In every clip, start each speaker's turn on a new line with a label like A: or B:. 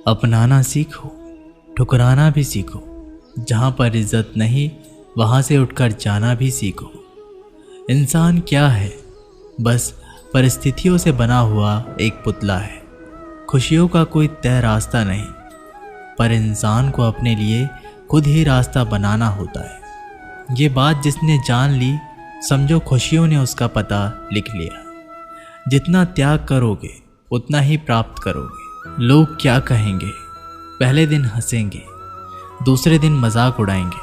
A: अपनाना सीखो, ठुकराना भी सीखो। जहाँ पर इज्जत नहीं वहाँ से उठकर जाना भी सीखो। इंसान क्या है? बस परिस्थितियों से बना हुआ एक पुतला है। खुशियों का कोई तय रास्ता नहीं, पर इंसान को अपने लिए खुद ही रास्ता बनाना होता है। ये बात जिसने जान ली, समझो खुशियों ने उसका पता लिख लिया। जितना त्याग करोगे उतना ही प्राप्त करोगे। लोग क्या कहेंगे? पहले दिन हंसेंगे, दूसरे दिन मजाक उड़ाएंगे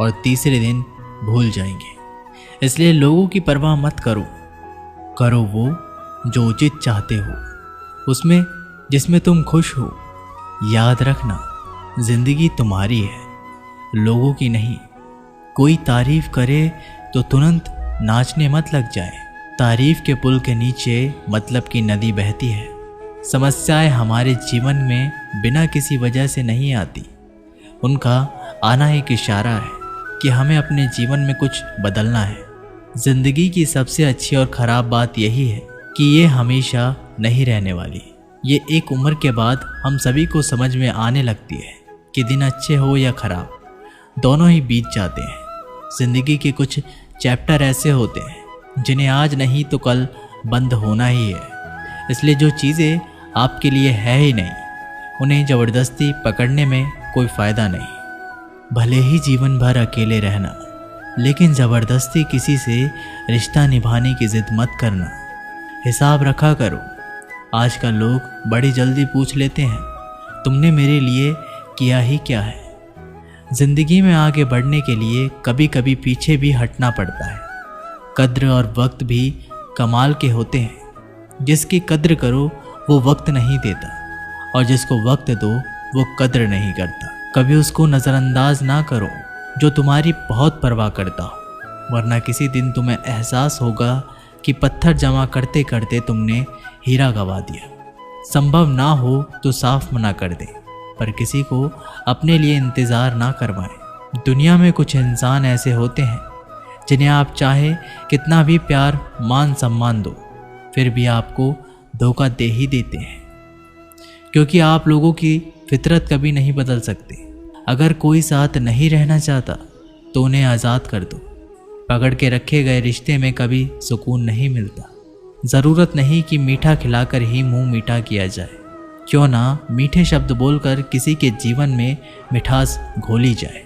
A: और तीसरे दिन भूल जाएंगे। इसलिए लोगों की परवाह मत करो। करो वो जो उचित चाहते हो, उसमें जिसमें तुम खुश हो। याद रखना, जिंदगी तुम्हारी है, लोगों की नहीं। कोई तारीफ करे तो तुरंत नाचने मत लग जाए। तारीफ के पुल के नीचे मतलब की नदी बहती है। समस्याएं हमारे जीवन में बिना किसी वजह से नहीं आती। उनका आना एक इशारा है कि हमें अपने जीवन में कुछ बदलना है। जिंदगी की सबसे अच्छी और ख़राब बात यही है कि ये हमेशा नहीं रहने वाली। ये एक उम्र के बाद हम सभी को समझ में आने लगती है कि दिन अच्छे हो या ख़राब, दोनों ही बीत जाते हैं। ज़िंदगी के कुछ चैप्टर ऐसे होते हैं जिन्हें आज नहीं तो कल बंद होना ही है। इसलिए जो चीज़ें आपके लिए है ही नहीं, उन्हें ज़बरदस्ती पकड़ने में कोई फ़ायदा नहीं। भले ही जीवन भर अकेले रहना, लेकिन ज़बरदस्ती किसी से रिश्ता निभाने की ज़िद मत करना। हिसाब रखा करो। आजकल लोग बड़ी जल्दी पूछ लेते हैं, तुमने मेरे लिए किया ही क्या है। ज़िंदगी में आगे बढ़ने के लिए कभी कभी पीछे भी हटना पड़ता है। कद्र और वक्त भी कमाल के होते हैं। जिसकी कद्र करो वो वक्त नहीं देता, और जिसको वक्त दो वो कद्र नहीं करता। कभी उसको नज़रअंदाज ना करो जो तुम्हारी बहुत परवाह करता हो, वरना किसी दिन तुम्हें एहसास होगा कि पत्थर जमा करते करते तुमने हीरा गंवा दिया। संभव ना हो तो साफ मना कर दे, पर किसी को अपने लिए इंतज़ार ना करवाएं। दुनिया में कुछ इंसान ऐसे होते हैं जिन्हें आप चाहे कितना भी प्यार मान सम्मान दो, फिर भी आपको धोखा दे ही देते हैं, क्योंकि आप लोगों की फितरत कभी नहीं बदल सकते। अगर कोई साथ नहीं रहना चाहता तो उन्हें आज़ाद कर दो। पकड़ के रखे गए रिश्ते में कभी सुकून नहीं मिलता। ज़रूरत नहीं कि मीठा खिलाकर ही मुंह मीठा किया जाए। क्यों ना मीठे शब्द बोलकर किसी के जीवन में मिठास घोली जाए।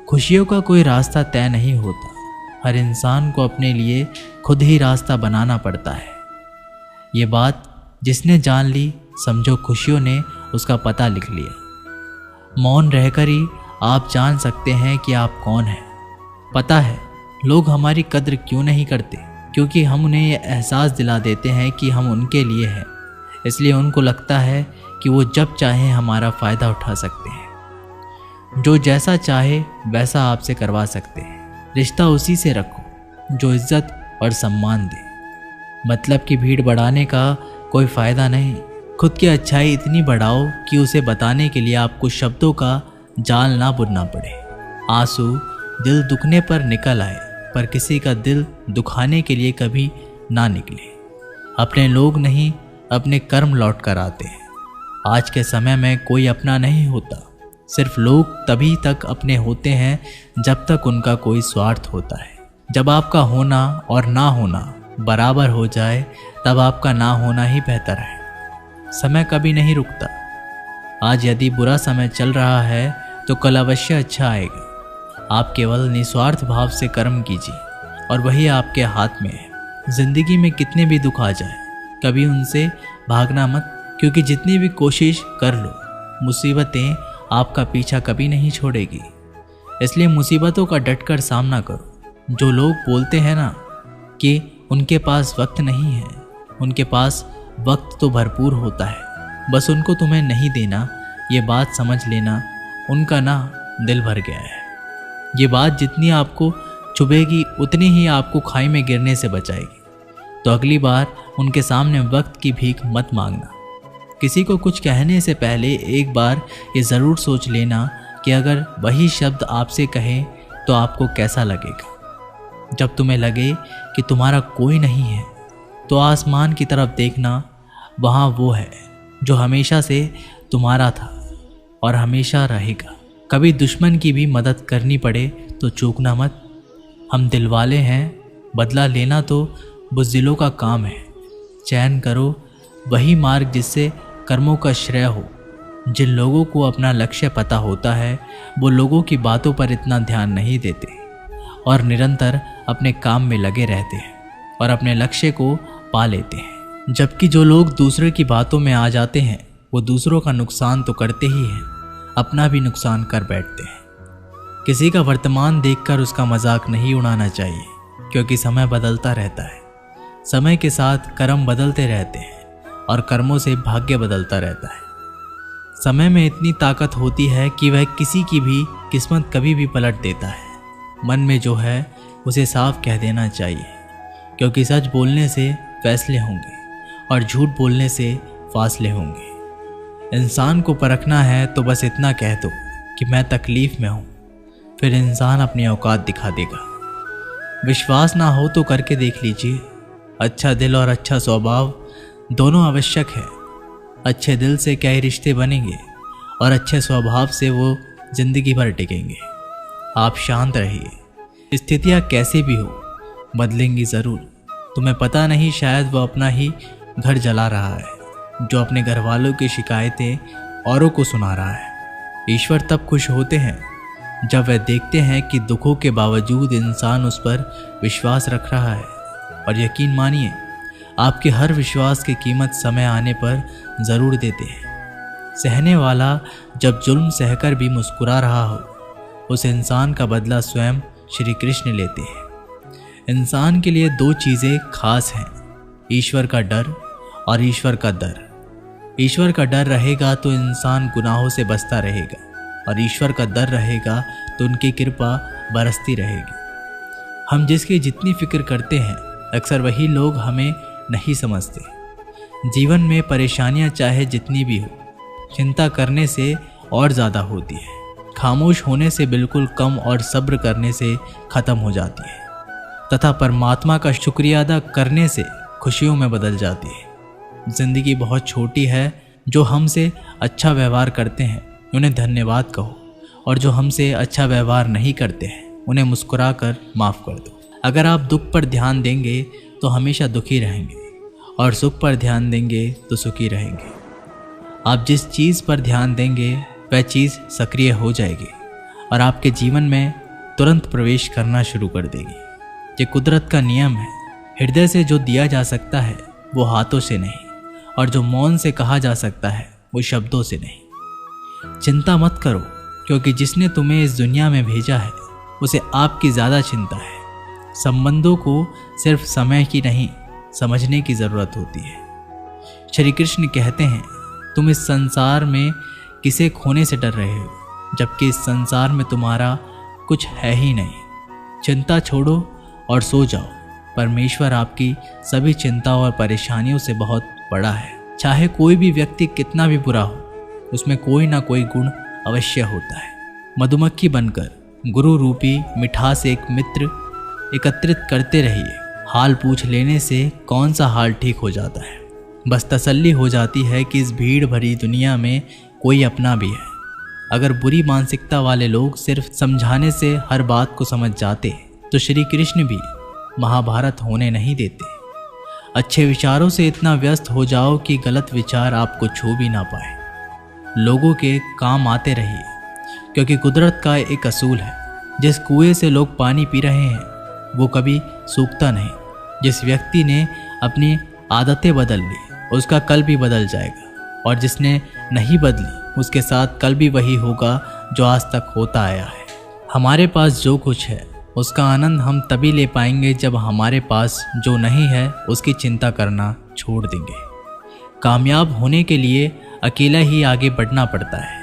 A: खुशियों का कोई रास्ता तय नहीं होता। हर इंसान को अपने लिए खुद ही रास्ता बनाना पड़ता है। ये बात जिसने जान ली, समझो खुशियों ने उसका पता लिख लिया। मौन रहकर ही आप जान सकते हैं कि आप कौन हैं। पता है लोग हमारी कद्र क्यों नहीं करते? क्योंकि हम उन्हें यह एहसास दिला देते हैं कि हम उनके लिए हैं। इसलिए उनको लगता है कि वो जब चाहें हमारा फ़ायदा उठा सकते हैं। जो जैसा चाहे वैसा आपसे करवा सकते हैं। रिश्ता उसी से रखो जो इज्जत और सम्मान दे। मतलब की भीड़ बढ़ाने का कोई फ़ायदा नहीं। खुद की अच्छाई इतनी बढ़ाओ कि उसे बताने के लिए आपको शब्दों का जाल ना बुनना पड़े। आंसू दिल दुखने पर निकल आए, पर किसी का दिल दुखाने के लिए कभी ना निकले। अपने लोग नहीं, अपने कर्म लौट कर आते हैं। आज के समय में कोई अपना नहीं होता। सिर्फ लोग तभी तक अपने होते हैं जब तक उनका कोई स्वार्थ होता है। जब आपका होना और ना होना बराबर हो जाए, तब आपका ना होना ही बेहतर है। समय कभी नहीं रुकता। आज यदि बुरा समय चल रहा है तो कल अवश्य अच्छा आएगा। आप केवल निस्वार्थ भाव से कर्म कीजिए और वही आपके हाथ में है। जिंदगी में कितने भी दुख आ जाए, कभी उनसे भागना मत, क्योंकि जितनी भी कोशिश कर लो, मुसीबतें आपका पीछा कभी नहीं छोड़ेगी। इसलिए मुसीबतों का डटकर सामना करो। जो लोग बोलते हैं ना कि उनके पास वक्त नहीं है, उनके पास वक्त तो भरपूर होता है, बस उनको तुम्हें नहीं देना। ये बात समझ लेना, उनका ना दिल भर गया है। ये बात जितनी आपको चुभेगी उतनी ही आपको खाई में गिरने से बचाएगी। तो अगली बार उनके सामने वक्त की भीख मत मांगना। किसी को कुछ कहने से पहले एक बार ये ज़रूर सोच लेना कि अगर वही शब्द आपसे कहें तो आपको कैसा लगेगा। जब तुम्हें लगे कि तुम्हारा कोई नहीं है तो आसमान की तरफ देखना, वहाँ वो है जो हमेशा से तुम्हारा था और हमेशा रहेगा। कभी दुश्मन की भी मदद करनी पड़े तो चूकना मत। हम दिलवाले हैं, बदला लेना तो बुज़दिलों का काम है। चयन करो वही मार्ग जिससे कर्मों का श्रेय हो। जिन लोगों को अपना लक्ष्य पता होता है वो लोगों की बातों पर इतना ध्यान नहीं देते और निरंतर अपने काम में लगे रहते हैं और अपने लक्ष्य को पा लेते हैं। जबकि जो लोग दूसरे की बातों में आ जाते हैं वो दूसरों का नुकसान तो करते ही हैं, अपना भी नुकसान कर बैठते हैं। किसी का वर्तमान देखकर उसका मजाक नहीं उड़ाना चाहिए, क्योंकि समय बदलता रहता है। समय के साथ कर्म बदलते रहते हैं और कर्मों से भाग्य बदलता रहता है। समय में इतनी ताकत होती है कि वह किसी की भी किस्मत कभी भी पलट देता है। मन में जो है उसे साफ कह देना चाहिए, क्योंकि सच बोलने से फैसले होंगे और झूठ बोलने से फासले होंगे। इंसान को परखना है तो बस इतना कह दो कि मैं तकलीफ में हूँ, फिर इंसान अपनी औकात दिखा देगा। विश्वास ना हो तो करके देख लीजिए। अच्छा दिल और अच्छा स्वभाव दोनों आवश्यक है। अच्छे दिल से क्या ही रिश्ते बनेंगे और अच्छे स्वभाव से वो जिंदगी भर टिकेंगे। आप शांत रहिए। स्थितियाँ कैसे भी हो बदलेंगी ज़रूर। तुम्हें पता नहीं, शायद वो अपना ही घर जला रहा है जो अपने घर वालों की शिकायतें औरों को सुना रहा है। ईश्वर तब खुश होते हैं जब वह देखते हैं कि दुखों के बावजूद इंसान उस पर विश्वास रख रहा है। और यकीन मानिए, आपके हर विश्वास की कीमत समय आने पर ज़रूर देते हैं। सहने वाला जब जुल्म सहकर भी मुस्कुरा रहा हो, उस इंसान का बदला स्वयं श्री कृष्ण लेते हैं। इंसान के लिए दो चीज़ें खास हैं, ईश्वर का डर और ईश्वर का दर। ईश्वर का डर रहेगा तो इंसान गुनाहों से बचता रहेगा और ईश्वर का दर रहेगा तो उनकी कृपा बरसती रहेगी। हम जिसकी जितनी फिक्र करते हैं अक्सर वही लोग हमें नहीं समझते। जीवन में परेशानियां चाहे जितनी भी हो, चिंता करने से और ज़्यादा होती है। खामोश होने से बिल्कुल कम और सब्र करने से ख़त्म हो जाती है तथा परमात्मा का शुक्रिया अदा करने से खुशियों में बदल जाती है। ज़िंदगी बहुत छोटी है। जो हमसे अच्छा व्यवहार करते हैं उन्हें धन्यवाद कहो और जो हमसे अच्छा व्यवहार नहीं करते हैं उन्हें मुस्कुरा कर माफ़ कर दो। अगर आप दुख पर ध्यान देंगे तो हमेशा दुखी रहेंगे और सुख पर ध्यान देंगे तो सुखी रहेंगे। आप जिस चीज़ पर ध्यान देंगे वह चीज़ सक्रिय हो जाएगी और आपके जीवन में तुरंत प्रवेश करना शुरू कर देगी। ये कुदरत का नियम है। हृदय से जो दिया जा सकता है वो हाथों से नहीं, और जो मौन से कहा जा सकता है वो शब्दों से नहीं। चिंता मत करो, क्योंकि जिसने तुम्हें इस दुनिया में भेजा है उसे आपकी ज़्यादा चिंता है। संबंधों को सिर्फ समय की नहीं, समझने की ज़रूरत होती है। श्री कृष्ण कहते हैं, तुम इस संसार में किसे खोने से डर रहे हो, जबकि इस संसार में तुम्हारा कुछ है ही नहीं। चिंता छोड़ो और सो जाओ। परमेश्वर आपकी सभी चिंताओं और परेशानियों से बहुत बड़ा है। चाहे कोई भी व्यक्ति कितना भी बुरा हो, उसमें कोई ना कोई गुण अवश्य होता है। मधुमक्खी बनकर गुरु रूपी मिठास एक मित्र एकत्रित करते रहिए। हाल पूछ लेने से कौन सा हाल ठीक हो जाता है। बस तसल्ली हो जाती है कि इस भीड़ भरी दुनिया में कोई अपना भी है। अगर बुरी मानसिकता वाले लोग सिर्फ समझाने से हर बात को समझ जाते तो श्री कृष्ण भी महाभारत होने नहीं देते। अच्छे विचारों से इतना व्यस्त हो जाओ कि गलत विचार आपको छू भी ना पाए। लोगों के काम आते रहिए, क्योंकि कुदरत का एक असूल है, जिस कुएं से लोग पानी पी रहे हैं वो कभी सूखता नहीं। जिस व्यक्ति ने अपनी आदतें बदल ली उसका कल भी बदल जाएगा, और जिसने नहीं बदली उसके साथ कल भी वही होगा जो आज तक होता आया है। हमारे पास जो कुछ है उसका आनंद हम तभी ले पाएंगे जब हमारे पास जो नहीं है उसकी चिंता करना छोड़ देंगे। कामयाब होने के लिए अकेला ही आगे बढ़ना पड़ता है।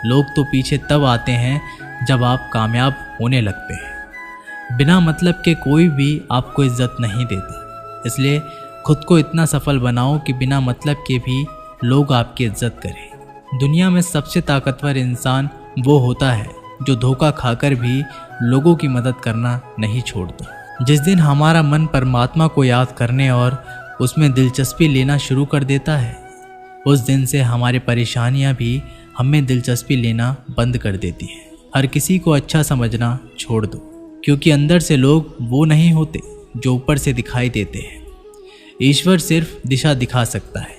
A: लोग तो पीछे तब आते हैं जब आप कामयाब होने लगते हैं। बिना मतलब के कोई भी आपको इज्जत नहीं देता, इसलिए खुद को इतना सफल बनाओ कि बिना मतलब के भी लोग आपकी इज्जत करें। दुनिया में सबसे ताकतवर इंसान वो होता है जो धोखा खाकर भी लोगों की मदद करना नहीं छोड़ता। जिस दिन हमारा मन परमात्मा को याद करने और उसमें दिलचस्पी लेना शुरू कर देता है, उस दिन से हमारी परेशानियां भी हमें दिलचस्पी लेना बंद कर देती हैं। हर किसी को अच्छा समझना छोड़ दो, क्योंकि अंदर से लोग वो नहीं होते जो ऊपर से दिखाई देते हैं। ईश्वर सिर्फ दिशा दिखा सकता है,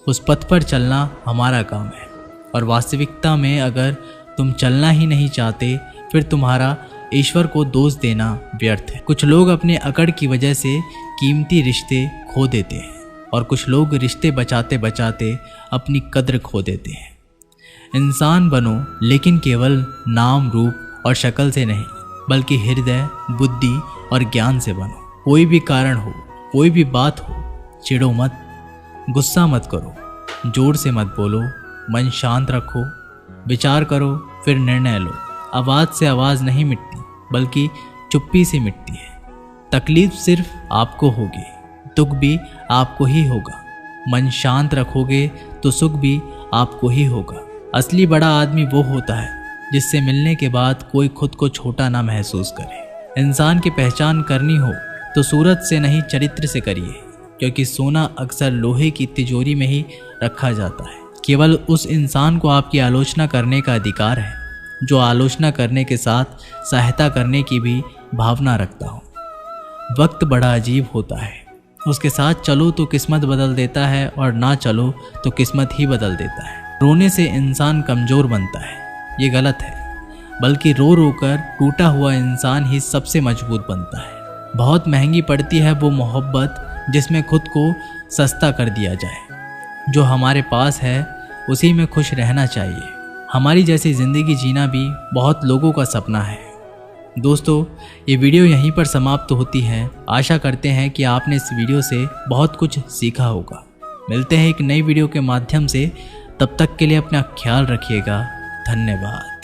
A: उस पथ पर चलना हमारा काम है। और वास्तविकता में अगर तुम चलना ही नहीं चाहते, फिर तुम्हारा ईश्वर को दोष देना व्यर्थ है। कुछ लोग अपने अकड़ की वजह से कीमती रिश्ते खो देते हैं, और कुछ लोग रिश्ते बचाते बचाते अपनी कद्र खो देते हैं। इंसान बनो, लेकिन केवल नाम, रूप और शक्ल से नहीं, बल्कि हृदय, बुद्धि और ज्ञान से बनो। कोई भी कारण हो, कोई भी बात हो, चिढ़ो मत, गुस्सा मत करो, जोर से मत बोलो, मन शांत रखो, विचार करो, फिर निर्णय लो। आवाज़ से आवाज़ नहीं मिटती, बल्कि चुप्पी से मिटती है। तकलीफ सिर्फ आपको होगी, दुख भी आपको ही होगा। मन शांत रखोगे तो सुख भी आपको ही होगा। असली बड़ा आदमी वो होता है जिससे मिलने के बाद कोई खुद को छोटा ना महसूस करे। इंसान की पहचान करनी हो तो सूरत से नहीं, चरित्र से करिए, क्योंकि सोना अक्सर लोहे की तिजोरी में ही रखा जाता है। केवल उस इंसान को आपकी आलोचना करने का अधिकार है जो आलोचना करने के साथ सहायता करने की भी भावना रखता हो। वक्त बड़ा अजीब होता है, उसके साथ चलो तो किस्मत बदल देता है, और ना चलो तो किस्मत ही बदल देता है। रोने से इंसान कमज़ोर बनता है, ये गलत है, बल्कि रो रो कर टूटा हुआ इंसान ही सबसे मजबूत बनता है। बहुत महंगी पड़ती है वो मोहब्बत जिसमें खुद को सस्ता कर दिया जाए। जो हमारे पास है उसी में खुश रहना चाहिए। हमारी जैसी ज़िंदगी जीना भी बहुत लोगों का सपना है। दोस्तों, ये वीडियो यहीं पर समाप्त होती है। आशा करते हैं कि आपने इस वीडियो से बहुत कुछ सीखा होगा। मिलते हैं एक नई वीडियो के माध्यम से, तब तक के लिए अपना ख्याल रखिएगा। धन्यवाद।